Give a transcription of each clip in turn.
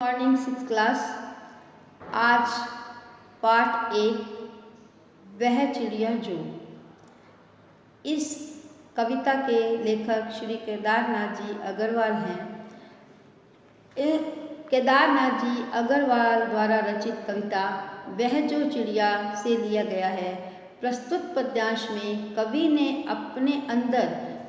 Morning 6 class. आज part 1 वह चिड़िया जो। इस कविता के लेखक श्री केदारनाथ जी अग्रवाल हैं। केदारनाथ जी अग्रवाल द्वारा रचित कविता वह जो चिड़िया से लिया गया है। प्रस्तुत पद्यांश में कवि ने अपने अंदर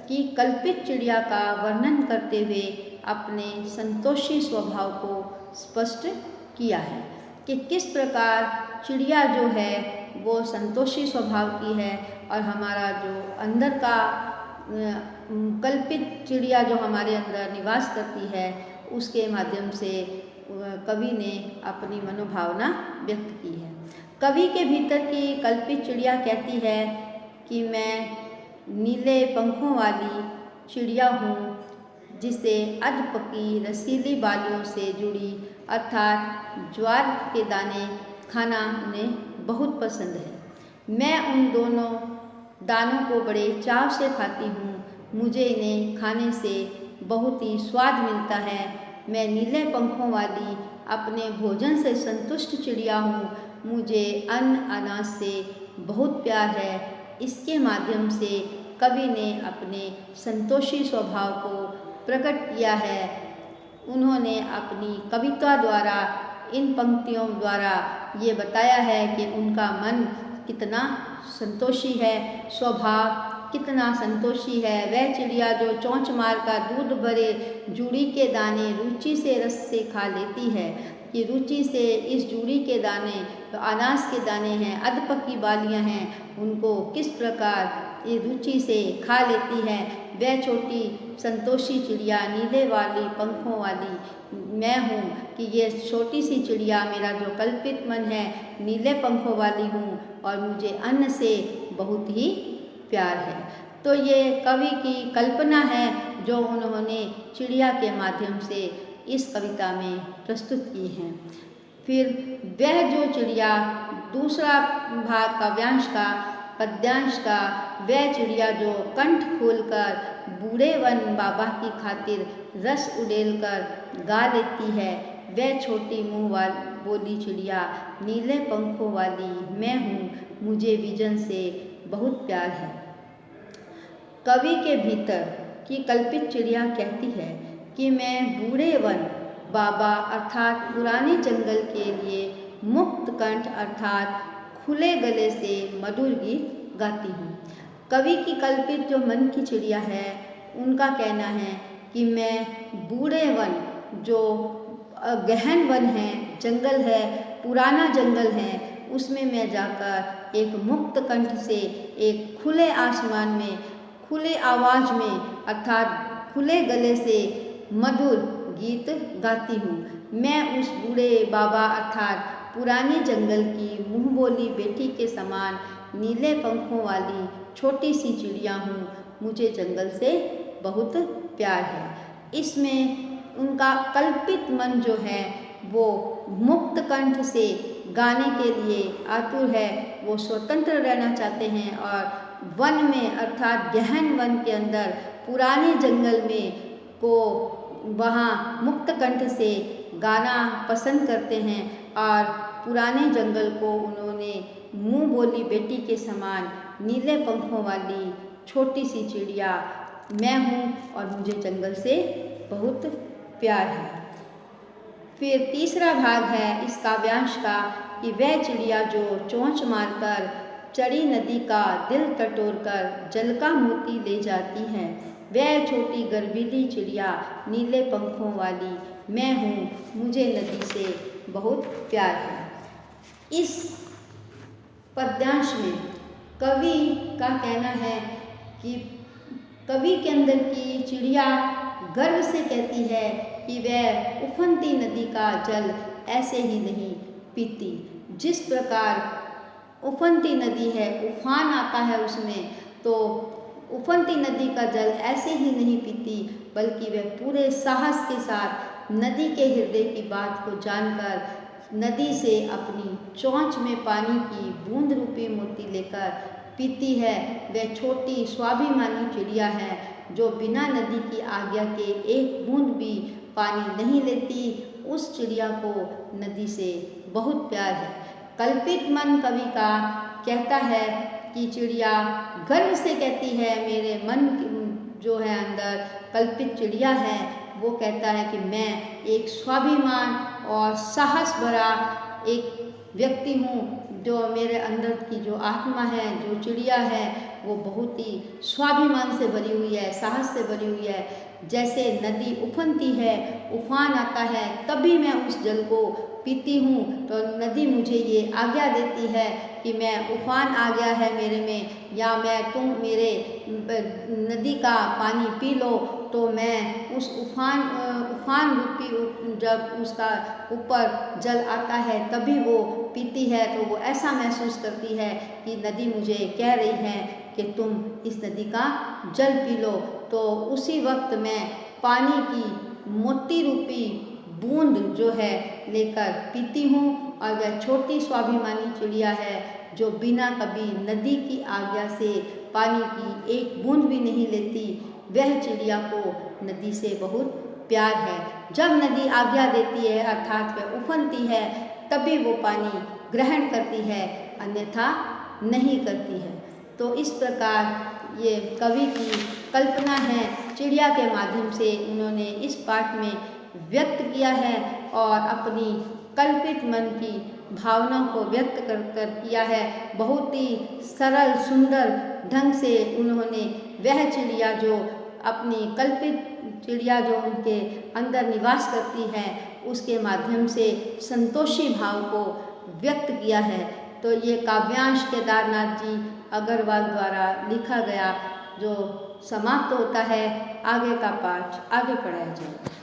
की कल्पित चिड़िया का वर्णन करते हुए अपने संतोषी स्वभाव को स्पष्ट किया है कि किस प्रकार चिड़िया जो है वो संतोषी स्वभाव की है और हमारा जो अंदर का कल्पित चिड़िया जो हमारे अंदर निवास करती है उसके माध्यम से कवि ने अपनी मनोभावना व्यक्त की है। कवि के भीतर की कल्पित चिड़िया कहती है कि मैं नीले पंखों वाली चिड़िया हूँ जिसे अधपकी रसीली बालियों से जुड़ी अर्थात ज्वार के दाने खाना उन्हें बहुत पसंद है। मैं उन दोनों दानों को बड़े चाव से खाती हूँ। मुझे इन्हें खाने से बहुत ही स्वाद मिलता है। मैं नीले पंखों वाली अपने भोजन से संतुष्ट चिड़िया हूँ। मुझे अन्न अनाज से बहुत प्यार है। इसके माध्यम से कवि ने अपने संतोषी स्वभाव को प्रकट किया है। उन्होंने अपनी कविता द्वारा इन पंक्तियों द्वारा ये बताया है कि उनका मन कितना संतोषी है, स्वभाव कितना संतोषी है। वह चिड़िया जो चोंच मार का दूध भरे जूड़ी के दाने रुचि से रस से खा लेती है। ये रुचि से इस जूड़ी के दाने तो अनाज के दाने हैं, अधपकी बालियां हैं, उनको किस प्रकार ये रुचि से खा लेती है। वह छोटी संतोषी चिड़िया नीले वाली पंखों वाली मैं हूँ कि ये छोटी सी चिड़िया मेरा जो कल्पित मन है नीले पंखों वाली हूँ और मुझे अन्न से बहुत ही प्यार है। तो ये कवि की कल्पना है जो उन्होंने चिड़िया के माध्यम से इस कविता में प्रस्तुत की हैं। फिर वह जो चिड़िया दूसरा भाग काव्यांश का पद्यांश का वह चिड़िया जो कंठ खोलकर बूढ़े वन बाबा की खातिर रस उड़ेल कर गा लेती है। वह छोटी मुँह वाली बोली चिड़िया नीले पंखों वाली मैं हूँ, मुझे विजन से बहुत प्यार है। कवि के भीतर की कल्पित चिड़िया कहती है कि मैं बूढ़े वन बाबा अर्थात पुराने जंगल के लिए मुक्त कंठ अर्थात खुले गले से मधुर गीत गाती हूँ। कवि की कल्पित जो मन की चिड़िया है उनका कहना है कि मैं बूढ़े वन जो गहन वन है, जंगल है, पुराना जंगल है, उसमें मैं जाकर एक मुक्त कंठ से एक खुले आसमान में खुले आवाज़ में अर्थात खुले गले से मधुर गीत गाती हूँ। मैं उस बूढ़े बाबा अर्थात पुराने जंगल की मुँह बोली बेटी के समान नीले पंखों वाली छोटी सी चिड़िया हूँ। मुझे जंगल से बहुत प्यार है। इसमें उनका कल्पित मन जो है वो मुक्त कंठ से गाने के लिए आतुर है। वो स्वतंत्र रहना चाहते हैं और वन में अर्थात गहन वन के अंदर पुराने जंगल में को वहाँ मुक्त कंठ से गाना पसंद करते हैं और पुराने जंगल को उन्होंने मुँह बोली बेटी के समान नीले पंखों वाली छोटी सी चिड़िया मैं हूँ और मुझे जंगल से बहुत प्यार है। फिर तीसरा भाग है इस काव्यांश का कि वह चिड़िया जो चोंच मारकर चढ़ी नदी का दिल टटोर कर जल का मोती ले जाती है। वह छोटी गर्वीली चिड़िया नीले पंखों वाली मैं हूँ, मुझे नदी से बहुत प्यार है। इस पद्यांश में कवि का कहना है कि कवि के अंदर की चिड़िया गर्व से कहती है कि वह उफनती नदी का जल ऐसे ही नहीं पीती। जिस प्रकार उफनती नदी है, उफान आता है उसमें, तो उफनती नदी का जल ऐसे ही नहीं पीती बल्कि वह पूरे साहस के साथ नदी के हृदय की बात को जानकर नदी से अपनी चोंच में पानी की बूंद रूपी मोती लेकर पीती है। वह छोटी स्वाभिमानी चिड़िया है जो बिना नदी की आज्ञा के एक बूंद भी पानी नहीं लेती उस चिड़िया को नदी से बहुत प्यार है। कल्पित मन कवि का कहता है कि चिड़िया गर्व से कहती है, मेरे मन जो है अंदर कल्पित चिड़िया है वो कहता है कि मैं एक स्वाभिमान और साहस भरा एक व्यक्ति हूँ, जो मेरे अंदर की जो आत्मा है, जो चिड़िया है, वो बहुत ही स्वाभिमान से भरी हुई है, साहस से भरी हुई है। जैसे नदी उफनती है, उफान आता है, तभी मैं उस जल को पीती हूँ, तो नदी मुझे ये आज्ञा देती है कि मैं उफान आ गया है मेरे में, या मैं तुम मेरे नदी का पानी पी लो, तो मैं उस उफान रूपी जब उसका ऊपर जल आता है तभी वो पीती है, तो वो ऐसा महसूस करती है कि नदी मुझे कह रही है कि तुम इस नदी का जल पी लो। तो उसी वक्त मैं पानी की मोती रूपी बूंद जो है लेकर पीती हूँ, और वह छोटी स्वाभिमानी चिड़िया है जो बिना कभी नदी की आज्ञा से पानी की एक बूंद भी नहीं लेती, वह चिड़िया को नदी से बहुत प्यार है। जब नदी आज्ञा देती है अर्थात वह उफनती है, तभी वो पानी ग्रहण करती है, अन्यथा नहीं करती है। तो इस प्रकार ये कवि की कल्पना है, चिड़िया के माध्यम से उन्होंने इस पाठ में व्यक्त किया है और अपनी कल्पित मन की भावना को व्यक्त कर किया है। बहुत ही सरल सुंदर ढंग से उन्होंने वह चिड़िया जो अपनी कल्पित चिड़िया जो उनके अंदर निवास करती है उसके माध्यम से संतोषी भाव को व्यक्त किया है। तो ये काव्यांश केदारनाथ जी अग्रवाल द्वारा लिखा गया जो समाप्त होता है। आगे का पाठ आगे पढ़ाया जाएगा।